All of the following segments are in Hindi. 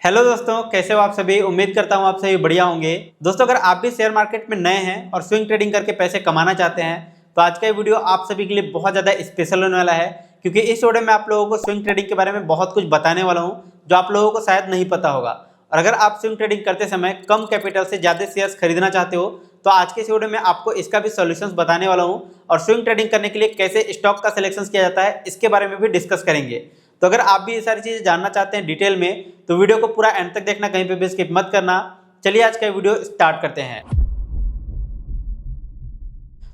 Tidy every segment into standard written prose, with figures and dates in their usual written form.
हेलो दोस्तों, कैसे हो आप सभी। उम्मीद करता हूँ आप सभी बढ़िया होंगे। दोस्तों, अगर आप भी शेयर मार्केट में नए हैं और स्विंग ट्रेडिंग करके पैसे कमाना चाहते हैं तो आज का ये वीडियो आप सभी के लिए बहुत ज़्यादा स्पेशल होने वाला है, क्योंकि इस वीडियो में आप लोगों को स्विंग ट्रेडिंग के बारे में बहुत कुछ बताने वाला हूँ जो आप लोगों को शायद नहीं पता होगा। और अगर आप स्विंग ट्रेडिंग करते समय कम कैपिटल से ज़्यादा शेयर्स खरीदना चाहते हो तो आज के इस वीडियो में आपको इसका भी सॉल्यूशंस बताने वाला हूँ, और स्विंग ट्रेडिंग करने के लिए कैसे स्टॉक का सिलेक्शन किया जाता है इसके बारे में भी डिस्कस करेंगे। तो अगर आप भी ये सारी चीज़ें जानना चाहते हैं डिटेल में तो वीडियो को पूरा एंड तक देखना, कहीं पे भी स्किप मत करना। चलिए आज का वीडियो स्टार्ट करते हैं।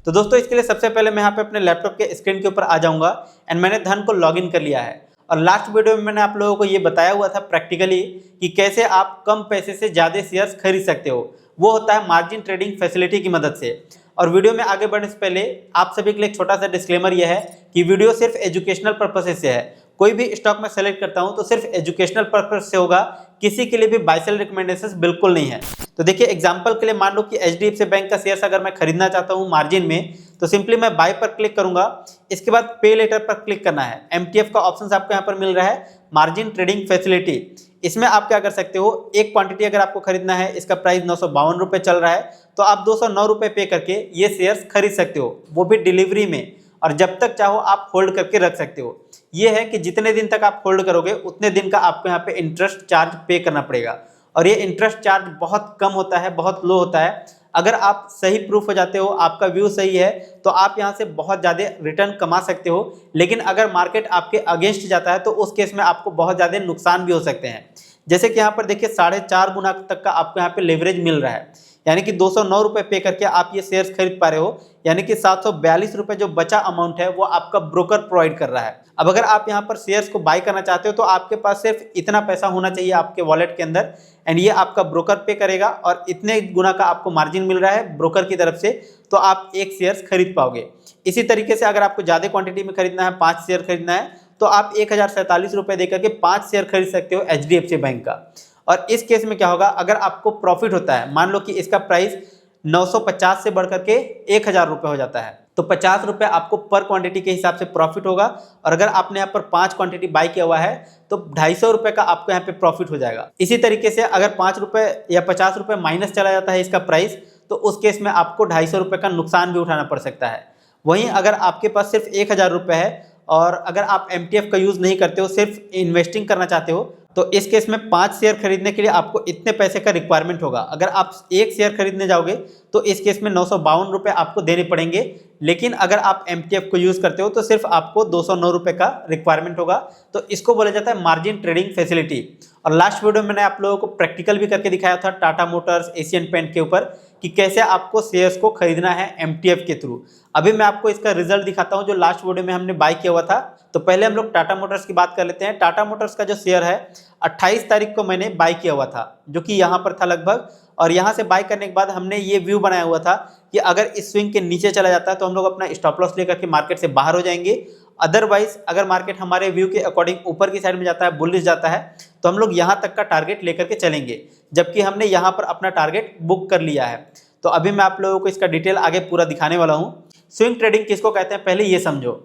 तो दोस्तों, इसके लिए सबसे पहले मैं यहाँ पे अपने लैपटॉप के स्क्रीन के ऊपर आ जाऊंगा एंड मैंने धन को लॉगिन कर लिया है। और लास्ट वीडियो में मैंने आप लोगों को ये बताया हुआ था प्रैक्टिकली कि कैसे आप कम पैसे से ज़्यादा शेयर्स खरीद सकते हो। वो होता है मार्जिन ट्रेडिंग फैसिलिटी की मदद से। और वीडियो में आगे बढ़ने से पहले आप सभी के लिए एक छोटा सा डिस्क्लेमर यह है कि वीडियो सिर्फ एजुकेशनल पर्पज से है। कोई भी स्टॉक में सेलेक्ट करता हूं तो सिर्फ एजुकेशनल पर्पज से होगा, किसी के लिए भी बाय सेल रिकमेंडेशन बिल्कुल नहीं है। तो देखिए, एग्जांपल के लिए मान लो कि एचडीएफसी बैंक का शेयर्स अगर मैं खरीदना चाहता हूं मार्जिन में, तो सिंपली मैं बाय पर क्लिक करूंगा। इसके बाद पे लेटर पर क्लिक करना है। एमटीएफ का ऑप्शन आपको यहाँ पर मिल रहा है, मार्जिन ट्रेडिंग फैसिलिटी। इसमें आप क्या कर सकते हो, एक क्वांटिटी अगर आपको खरीदना है, इसका प्राइस 952 रुपये चल रहा है, तो आप 209 रुपये पे करके ये शेयर्स खरीद सकते हो, वो भी डिलीवरी में। और जब तक चाहो आप होल्ड करके रख सकते हो। ये है कि जितने दिन तक आप होल्ड करोगे उतने दिन का आपको यहाँ पे इंटरेस्ट चार्ज पे करना पड़ेगा। और ये इंटरेस्ट चार्ज बहुत कम होता है, बहुत लो होता है। अगर आप सही प्रूफ हो जाते हो, आपका व्यू सही है, तो आप यहाँ से बहुत ज़्यादा रिटर्न कमा सकते हो। लेकिन अगर मार्केट आपके अगेंस्ट जाता है तो उस केस में आपको बहुत ज़्यादा नुकसान भी हो सकते हैं। जैसे कि यहाँ पर देखिए 4.5 गुना तक का आपको यहाँ पे लेवरेज मिल रहा है, यानी कि 209 रुपये पे करके आप ये शेयर्स खरीद पा रहे हो। यानी कि 742 रुपये जो बचा अमाउंट है वो आपका ब्रोकर प्रोवाइड कर रहा है। अब अगर आप यहाँ पर शेयर्स को बाय करना चाहते हो तो आपके पास सिर्फ इतना पैसा होना चाहिए आपके वॉलेट के अंदर, एंड ये आपका ब्रोकर पे करेगा और इतने गुना का आपको मार्जिन मिल रहा है ब्रोकर की तरफ से, तो आप एक शेयर्स खरीद पाओगे। इसी तरीके से अगर आपको ज़्यादा क्वांटिटी में खरीदना है, 5 शेयर खरीदना है, तो आप 1047 रुपये देकर के 5 शेयर खरीद सकते हो एचडीएफसी बैंक का। और इस केस में क्या होगा, अगर आपको प्रॉफिट होता है, मान लो कि इसका प्राइस 950 से बढ़कर के 1000 रुपये हो जाता है, तो 50 रुपये आपको पर क्वांटिटी के हिसाब से प्रॉफिट होगा। और अगर आपने यहाँ पर 5 क्वांटिटी बाय किया हुआ है तो 250 रुपये का आपको यहाँ पे प्रॉफिट हो जाएगा। इसी तरीके से अगर 5 रुपये या 50 रुपये माइनस चला जाता है इसका प्राइस, तो उस केस में आपको 250 रुपये का नुकसान भी उठाना पड़ सकता है। वहीं अगर आपके पास सिर्फ 1000 रुपये है और अगर आप एमटीएफ का यूज़ नहीं करते हो, सिर्फ इन्वेस्टिंग करना चाहते हो, तो इस केस में 5 शेयर खरीदने के लिए आपको इतने पैसे का रिक्वायरमेंट होगा। अगर आप एक शेयर खरीदने जाओगे तो इस केस में 952 रुपये आपको देने पड़ेंगे। लेकिन अगर आप एमटीएफ को यूज़ करते हो तो सिर्फ आपको 209 रुपये का रिक्वायरमेंट होगा। तो इसको बोला जाता है मार्जिन ट्रेडिंग फैसिलिटी। और लास्ट वीडियो में मैंने आप लोगों को प्रैक्टिकल भी करके दिखाया था टाटा मोटर्स, एशियन पेंट के ऊपर, कि कैसे आपको शेयर्स को खरीदना है एमटीएफ के थ्रू। अभी मैं आपको इसका रिजल्ट दिखाता हूं जो लास्ट वीडियो में हमने बाय किया हुआ था। तो पहले हम लोग टाटा मोटर्स की बात कर लेते हैं। टाटा मोटर्स का जो शेयर है 28 तारीख को मैंने बाय किया हुआ था, जो कि यहाँ पर था लगभग। और यहाँ से बाय करने के बाद हमने ये व्यू बनाया हुआ था कि अगर इस स्विंग के नीचे चला जाता है तो हम लोग अपना स्टॉप लॉस लेकर के मार्केट से बाहर हो जाएंगे। अदरवाइज अगर मार्केट हमारे व्यू के अकॉर्डिंग ऊपर की साइड में जाता है, बुलिश जाता है, तो हम लोग यहाँ तक का टारगेट लेकर के चलेंगे, जबकि हमने यहाँ पर अपना टारगेट बुक कर लिया है। तो अभी मैं आप लोगों को इसका डिटेल आगे पूरा दिखाने वाला हूँ। स्विंग ट्रेडिंग किसको कहते हैं पहले ये समझो।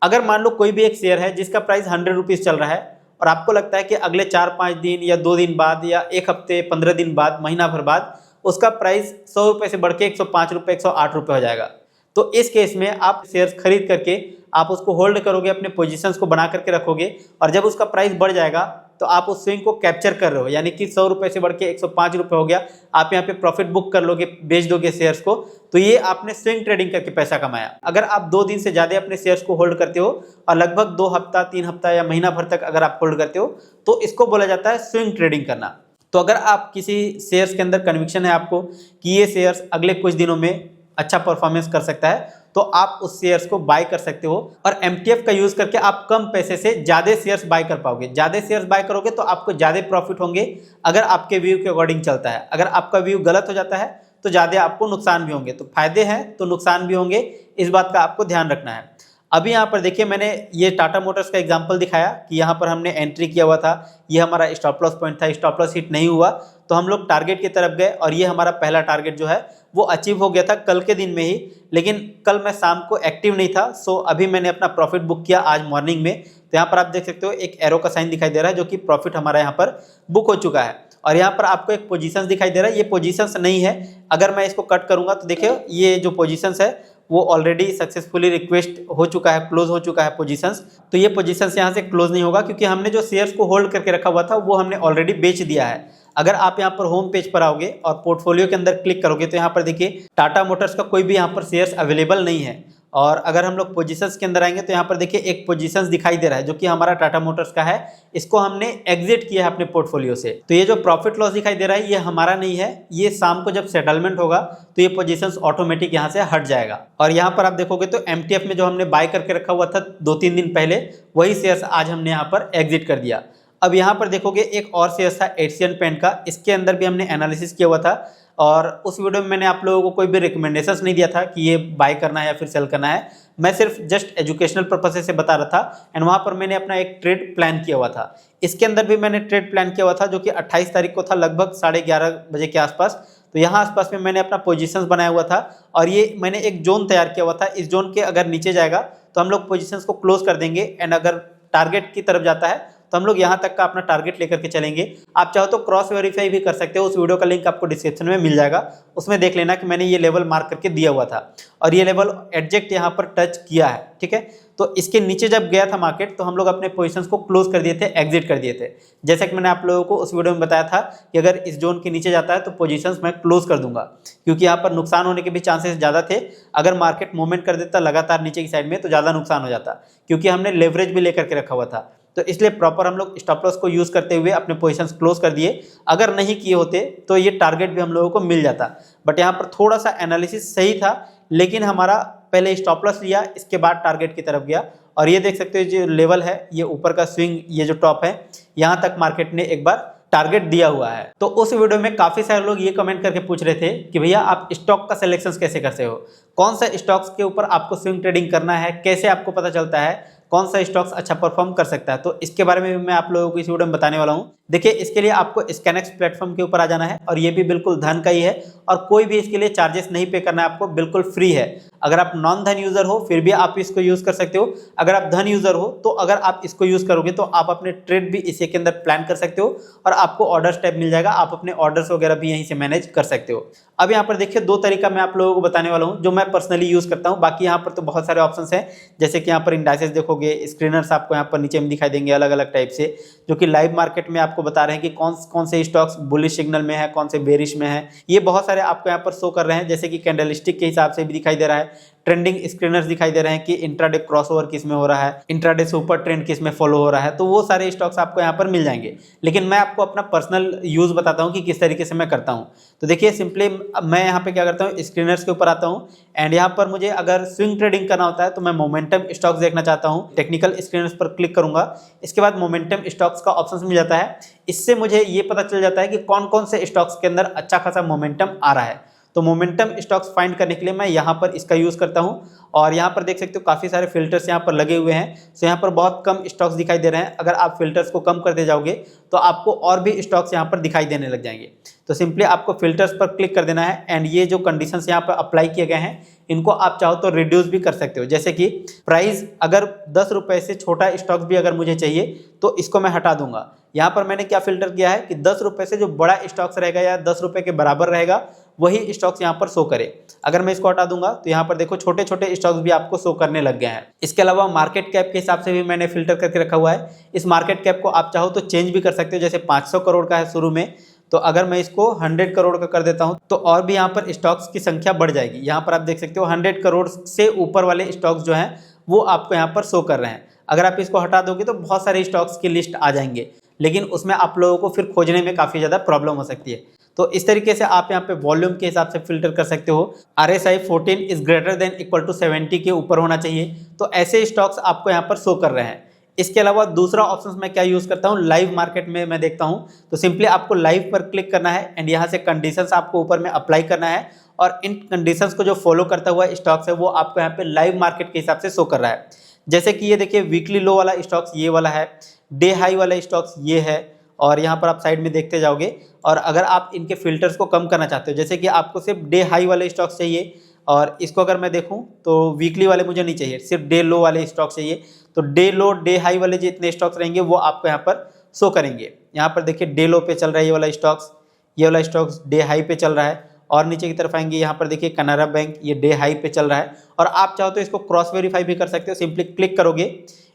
अगर मान लो कोई भी एक शेयर है जिसका प्राइस 100 रुपीज़ चल रहा है और आपको लगता है कि अगले 4-5 दिन या 2 दिन बाद या 1 हफ्ते, 15 दिन बाद, महीना भर बाद उसका प्राइस 100 रुपये से बढ़ के 105 रुपये, 108 रुपये हो जाएगा, तो इस केस में आप शेयर्स खरीद करके आप उसको होल्ड करोगे, अपने पोजीशंस को बना करके रखोगे। और जब उसका प्राइस बढ़ जाएगा तो आप उस स्विंग को कैप्चर कर रहे हो, यानी कि 100 रुपये से बढ़ के 105 रुपये हो गया, आप यहाँ पे प्रॉफिट बुक कर लोगे, बेच दोगे शेयर्स को। तो ये आपने स्विंग ट्रेडिंग करके पैसा कमाया। अगर आप 2 दिन से ज़्यादा अपने शेयर्स को होल्ड करते हो और लगभग 2 हफ्ता, 3 हफ्ता या महीना भर तक अगर आप होल्ड करते हो तो इसको बोला जाता है स्विंग ट्रेडिंग करना। तो अगर आप किसी शेयर्स के अंदर कन्विक्शन है आपको कि ये शेयर्स अगले कुछ दिनों में अच्छा परफॉर्मेंस कर सकता है, तो आप उस शेयर्स को बाय कर सकते हो। और एमटीएफ का यूज करके आप कम पैसे से ज़्यादा शेयर्स बाय कर पाओगे। ज़्यादा शेयर्स बाय करोगे तो आपको ज़्यादा प्रॉफिट होंगे अगर आपके व्यू के अकॉर्डिंग चलता है। अगर आपका व्यू गलत हो जाता है तो ज़्यादा आपको नुकसान भी होंगे। तो फायदे हैं तो नुकसान भी होंगे, इस बात का आपको ध्यान रखना है। अभी यहाँ पर देखिए मैंने ये टाटा मोटर्स का एग्जांपल दिखाया कि यहाँ पर हमने एंट्री किया हुआ था, ये हमारा स्टॉप लॉस पॉइंट था, स्टॉप लॉस हिट नहीं हुआ तो हम लोग टारगेट की तरफ गए और ये हमारा पहला टारगेट जो है वो अचीव हो गया था कल के दिन में ही। लेकिन कल मैं शाम को एक्टिव नहीं था, सो अभी मैंने अपना प्रॉफिट बुक किया आज मॉर्निंग में। तो यहाँ पर आप देख सकते हो एक एरो का साइन दिखाई दे रहा है जो कि प्रॉफिट हमारा यहाँ पर बुक हो चुका है। और यहाँ पर आपको एक पोजीशंस दिखाई दे रहा है, ये पोजीशंस नहीं है, अगर मैं इसको कट करूंगा तो देखिए ये जो पोजीशंस है वो ऑलरेडी सक्सेसफुली रिक्वेस्ट हो चुका है, क्लोज हो चुका है पोजीशंस। तो ये पोजीशंस यहाँ से क्लोज नहीं होगा क्योंकि हमने जो शेयर्स को होल्ड करके रखा हुआ था वो हमने ऑलरेडी बेच दिया है। अगर आप यहाँ पर होम पेज पर आओगे और पोर्टफोलियो के अंदर क्लिक करोगे तो यहाँ पर देखिए टाटा मोटर्स का कोई भी यहाँ पर शेयर्स अवेलेबल नहीं है। और अगर हम लोग पोजीशंस के अंदर आएंगे तो यहाँ पर देखिए एक पोजीशंस दिखाई दे रहा है जो कि हमारा टाटा मोटर्स का है, इसको हमने एग्जिट किया है अपने पोर्टफोलियो से। तो ये जो प्रॉफिट लॉस दिखाई दे रहा है ये हमारा नहीं है, ये शाम को जब सेटलमेंट होगा तो ये पोजीशंस ऑटोमेटिक यहाँ से हट जाएगा। और यहाँ पर आप देखोगे तो एमटीएफ में जो हमने बाय करके रखा हुआ था 2-3 दिन पहले, वही शेयर्स आज हमने यहाँ पर एग्जिट कर दिया। अब यहाँ पर देखोगे एक और शेयर था एशियन पेंट का, इसके अंदर भी हमने एनालिसिस किया हुआ था और उस वीडियो में मैंने आप लोगों को कोई भी रिकमेंडेशंस नहीं दिया था कि ये बाय करना है या फिर सेल करना है, मैं सिर्फ जस्ट एजुकेशनल पर्पस से बता रहा था। एंड वहाँ पर मैंने अपना एक ट्रेड प्लान किया हुआ था, इसके अंदर भी मैंने ट्रेड प्लान किया हुआ था जो कि 28 तारीख को था लगभग 11:30 बजे के आसपास। तो यहाँ आसपास में मैंने अपना पोजीशंस बनाया हुआ था और ये मैंने एक जोन तैयार किया हुआ था, इस जोन के अगर नीचे जाएगा तो हम लोग पोजीशंस को क्लोज कर देंगे एंड अगर टारगेट की तरफ जाता है तो हम लोग यहाँ तक का अपना टारगेट लेकर के चलेंगे। आप चाहो तो क्रॉस वेरीफाई भी कर सकते हो, उस वीडियो का लिंक आपको डिस्क्रिप्शन में मिल जाएगा, उसमें देख लेना कि मैंने ये लेवल मार्क करके दिया हुआ था और ये लेवल एग्जैक्ट यहाँ पर टच किया है। ठीक है, तो इसके नीचे जब गया था मार्केट तो हम लोग अपने पोजीशंस को क्लोज कर दिए थे, एग्जिट कर दिए थे। जैसा कि मैंने आप लोगों को उस वीडियो में बताया था कि अगर इस जोन के नीचे जाता है तो पोजीशंस मैं क्लोज कर दूंगा क्योंकि यहाँ पर नुकसान होने के भी चांसेस ज़्यादा थे। अगर मार्केट मूवमेंट कर देता लगातार नीचे की साइड में तो ज़्यादा नुकसान हो जाता क्योंकि हमने लेवरेज भी लेकर के रखा हुआ था। तो इसलिए प्रॉपर हम लोग स्टॉप लॉस को यूज़ करते हुए अपने पोजीशंस क्लोज कर दिए। अगर नहीं किए होते तो ये टारगेट भी हम लोगों को मिल जाता, बट यहाँ पर थोड़ा सा एनालिसिस सही था, लेकिन हमारा पहले स्टॉप लॉस लिया इसके बाद टारगेट की तरफ गया। और ये देख सकते हो जो लेवल है ये ऊपर का स्विंग, ये जो टॉप है यहाँ तक मार्केट ने एक बार टारगेट दिया हुआ है। तो उस वीडियो में काफी सारे लोग ये कमेंट करके पूछ रहे थे कि भैया आप स्टॉक का सिलेक्शन कैसे करते हो, कौन सा स्टॉक्स के ऊपर आपको स्विंग ट्रेडिंग करना है, कैसे आपको पता चलता है कौन सा स्टॉक्स अच्छा परफॉर्म कर सकता है। तो इसके बारे में भी मैं आप लोगों को इस वीडियो में बताने वाला हूँ। देखिए इसके लिए आपको स्कैनएक्स प्लेटफॉर्म के ऊपर आ जाना है और ये भी बिल्कुल धन का ही है और कोई भी इसके लिए चार्जेस नहीं पे करना है आपको, बिल्कुल फ्री है। अगर आप नॉन धन यूजर हो फिर भी आप इसको यूज कर सकते हो, अगर आप धन यूजर हो तो अगर आप इसको यूज करोगे तो आप अपने ट्रेड भी इसी के अंदर प्लान कर सकते हो और आपको ऑर्डर्स टाइप मिल जाएगा, आप अपने ऑर्डर्स वगैरह भी यहीं से मैनेज कर सकते हो। अब यहाँ पर देखिए दो तरीका मैं आप लोगों को बताने वाला हूँ जो मैं पर्सनली यूज करता हूँ। बाकी यहाँ पर तो बहुत सारे ऑप्शंस हैं, जैसे कि यहाँ पर इंडाइसेस देखोगे, स्क्रीनर्स आपको यहाँ पर नीचे में दिखाई देंगे अलग अलग टाइप से, जो कि लाइव मार्केट में आपको बता रहे हैं कि कौन से स्टॉक्स बुलिश सिग्नल में है, कौन से बेरिश में है। ये बहुत सारे आपको यहाँ पर शो कर रहे हैं, जैसे कि कैंडलस्टिक के हिसाब से भी दिखाई दे रहा है, ट्रेंडिंग स्क्रीनर्स दिखाई दे रहे हैं कि इंट्राडे क्रॉसओवर किस में हो रहा है, इंट्राडे से ऊपर ट्रेंड किस में फॉलो हो रहा है। तो वो सारे स्टॉक्स आपको यहाँ पर मिल जाएंगे, लेकिन मैं आपको अपना पर्सनल यूज बताता हूँ कि किस तरीके से मैं करता हूँ। तो देखिए सिंपली मैं यहाँ पे क्या करता हूँ, स्क्रीनर्स के ऊपर आता हूँ एंड यहाँ पर मुझे अगर स्विंग ट्रेडिंग करना होता है तो मैं मोमेंटम स्टॉक्स देखना चाहता हूँ, टेक्निकल स्क्रीनर्स पर क्लिक करूंगा, इसके बाद मोमेंटम स्टॉक्स का ऑप्शन मिल जाता है। इससे मुझे ये पता चल जाता है कि कौन कौन से स्टॉक्स के अंदर अच्छा खासा मोमेंटम आ रहा है। तो मोमेंटम स्टॉक्स फाइंड करने के लिए मैं यहाँ पर इसका यूज़ करता हूँ और यहाँ पर देख सकते हो काफ़ी सारे फिल्टर्स यहाँ पर लगे हुए हैं। तो यहाँ पर बहुत कम स्टॉक्स दिखाई दे रहे हैं, अगर आप फिल्टर्स को कम करते जाओगे तो आपको और भी स्टॉक्स यहाँ पर दिखाई देने लग जाएंगे। तो सिंपली आपको फिल्टर्स पर क्लिक कर देना है एंड ये जो कंडीशंस यहाँ पर अप्लाई किए गए हैं इनको आप चाहो तो रिड्यूस भी कर सकते हो। जैसे कि प्राइस अगर 10 रुपये से छोटा स्टॉक भी अगर मुझे चाहिए तो इसको मैं हटा दूंगा। यहाँ पर मैंने क्या फिल्टर किया है कि 10 रुपये से जो बड़ा स्टॉक्स रहेगा या 10 रुपये के बराबर रहेगा वही स्टॉक्स यहाँ पर शो करे। अगर मैं इसको हटा दूंगा तो यहाँ पर देखो छोटे छोटे स्टॉक्स भी आपको शो करने लग गए हैं। इसके अलावा मार्केट कैप के हिसाब से भी मैंने फिल्टर करके रखा हुआ है। इस मार्केट कैप को आप चाहो तो चेंज भी कर सकते हो, जैसे 500 करोड़ का है शुरू में, तो अगर मैं इसको 100 करोड़ का कर देता हूं तो और भी यहाँ पर स्टॉक्स की संख्या बढ़ जाएगी। यहाँ पर आप देख सकते हो 100 करोड़ से ऊपर वाले स्टॉक्स जो हैं वो आपको यहाँ पर शो कर रहे हैं। अगर आप इसको हटा दोगे तो बहुत सारे स्टॉक्स की लिस्ट आ जाएंगे, लेकिन उसमें आप लोगों को फिर खोजने में काफ़ी ज़्यादा प्रॉब्लम हो सकती है। तो इस तरीके से आप यहाँ पे वॉल्यूम के हिसाब से फिल्टर कर सकते हो। RSI 14 is greater than equal to 70 के ऊपर होना चाहिए, तो ऐसे स्टॉक्स आपको यहाँ पर शो कर रहे हैं। इसके अलावा दूसरा ऑप्शन मैं क्या यूज़ करता हूँ, लाइव मार्केट में मैं देखता हूँ। तो सिंपली आपको लाइव पर क्लिक करना है एंड यहाँ से कंडीशंस आपको ऊपर में अप्लाई करना है और इन कंडीशंस को जो फॉलो करता हुआ स्टॉक्स है वो आपको यहाँ पे लाइव मार्केट के हिसाब से शो कर रहा है। जैसे कि ये देखिए वीकली लो वाला स्टॉक्स ये वाला है, डे हाई वाला स्टॉक्स ये है, और यहाँ पर आप साइड में देखते जाओगे। और अगर आप इनके फिल्टर्स को कम करना चाहते हो, जैसे कि आपको सिर्फ डे हाई वाले स्टॉक्स चाहिए, और इसको अगर मैं देखूँ तो वीकली वाले मुझे नहीं चाहिए, सिर्फ डे लो वाले स्टॉक्स चाहिए, तो डे लो डे हाई वाले जितने स्टॉक्स रहेंगे वो आपको यहाँ पर शो करेंगे। यहाँ पर देखिए डे लो पे चल रहा है ये वाला स्टॉक्स, ये वाला स्टॉक्स डे हाई पे चल रहा है, और नीचे की तरफ आएंगे यहाँ पर देखिए कनारा बैंक ये डे हाई पे चल रहा है। और आप चाहो तो इसको क्रॉस वेरीफाई भी कर सकते हो, सिंपली क्लिक करोगे,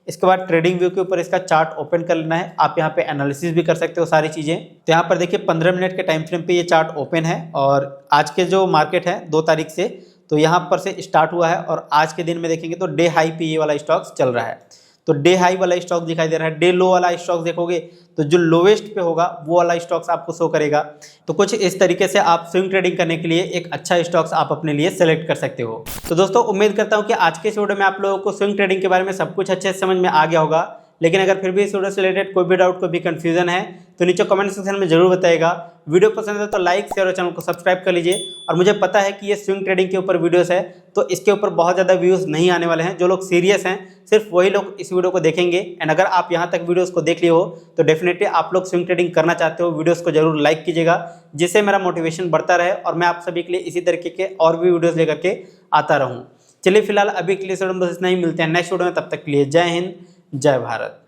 इसके बाद ट्रेडिंग व्यू के ऊपर इसका चार्ट ओपन कर लेना है। आप यहाँ पे एनालिसिस भी कर सकते हो सारी चीज़ें। तो यहाँ पर देखिए 15 मिनट के टाइम फ्रेम पे ये चार्ट ओपन है, और आज के जो मार्केट है 2 तारीख से, तो यहाँ पर से स्टार्ट हुआ है, और आज के दिन में देखेंगे तो डे हाई पे ये वाला स्टॉक्स चल रहा है। तो डे हाई वाला स्टॉक दिखाई दे रहा है। डे लो वाला स्टॉक देखोगे तो जो लोवेस्ट पे होगा वो वाला स्टॉक्स आपको शो करेगा। तो कुछ इस तरीके से आप स्विंग ट्रेडिंग करने के लिए एक अच्छा स्टॉक्स आप अपने लिए सेलेक्ट कर सकते हो। तो दोस्तों उम्मीद करता हूँ कि आज के इस वीडियो में आप लोगों को स्विंग ट्रेडिंग के बारे में सब कुछ अच्छे से समझ में आ गया होगा। लेकिन अगर फिर भी इस वीडियो से रिलेटेड कोई भी डाउट, कोई भी कंफ्यूजन है तो नीचे कमेंट सेक्शन में जरूर बताइएगा। वीडियो पसंद है तो लाइक शेयर और चैनल को सब्सक्राइब कर लीजिए। और मुझे पता है कि ये स्विंग ट्रेडिंग के ऊपर वीडियोस है तो इसके ऊपर बहुत ज़्यादा व्यूज़ नहीं आने वाले हैं। जो लोग सीरियस हैं सिर्फ वही लोग इस वीडियो को देखेंगे। एंड अगर आप यहाँ तक वीडियोस को देख लिए हो तो डेफिनेटली आप लोग स्विंग ट्रेडिंग करना चाहते हो, वीडियोस को जरूर लाइक कीजिएगा, जिससे मेरा मोटिवेशन बढ़ता रहे और मैं आप सभी के लिए इसी तरीके के और भी वीडियोस लेकर के आता रहूँ। चलिए फिलहाल अभी के लिए बस इतना ही, मिलते हैं नेक्स्ट वीडियो में, तब तक के लिए जय हिंद जय भारत।